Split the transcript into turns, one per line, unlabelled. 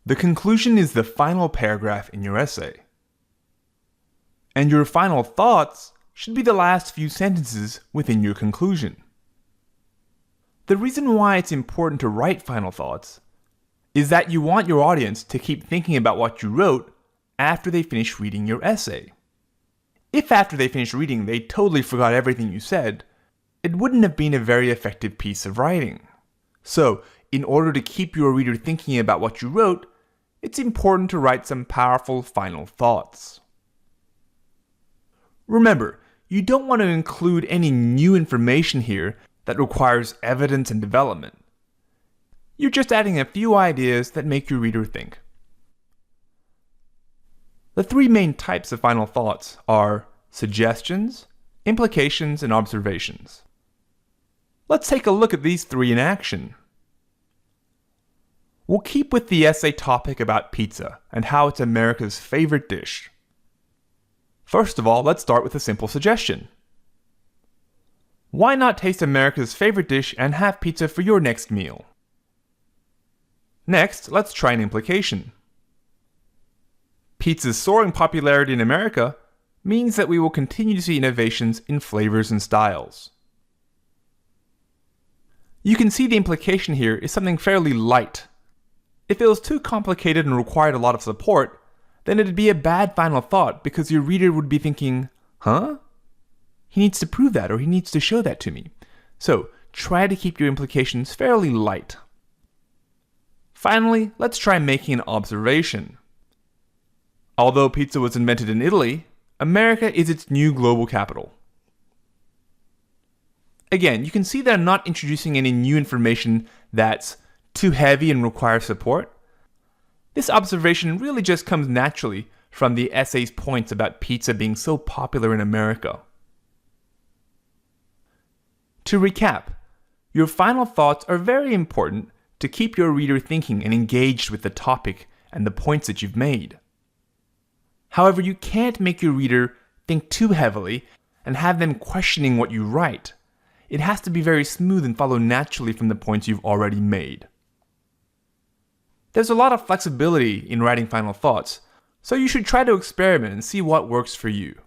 The conclusion is the final paragraph in your essay. And your final thoughts should be the last few sentences within your conclusion. The reason why it's important to write final thoughts is that you want your audience to keep thinking about what you wrote after they finish reading your essay. If after they finish reading they totally forgot everything you said, it wouldn't have been a very effective piece of writing. So, in order to keep your reader thinking about what you wrote, it's important to write some powerful final thoughts. Remember, you don't want to include any new information here that requires evidence and development. You're just adding a few ideas that make your reader think. The three main types of final thoughts are suggestions, implications, and observations. Let's take a look at these three in action. We'll keep with the essay topic about pizza and how it's America's favorite dish. First of all, let's start with a simple suggestion. Why not taste America's favorite dish and have pizza for your next meal? Next, let's try an implication. Pizza's soaring popularity in America means that we will continue to see innovations in flavors and styles. You can see the implication here is something fairly light. If it was too complicated and required a lot of support, then it'd be a bad final thought because your reader would be thinking, huh? He needs to prove that, or he needs to show that to me. So, try to keep your implications fairly light. Finally, let's try making an observation. Although pizza was invented in Italy, America is its new global capital. Again, you can see that I'm not introducing any new information that's too heavy and requires support. This observation really just comes naturally from the essay's points about pizza being so popular in America. To recap, your final thoughts are very important to keep your reader thinking and engaged with the topic and the points that you've made. However, you can't make your reader think too heavily and have them questioning what you write. It has to be very smooth and follow naturally from the points you've already made. There's a lot of flexibility in writing final thoughts, so you should try to experiment and see what works for you.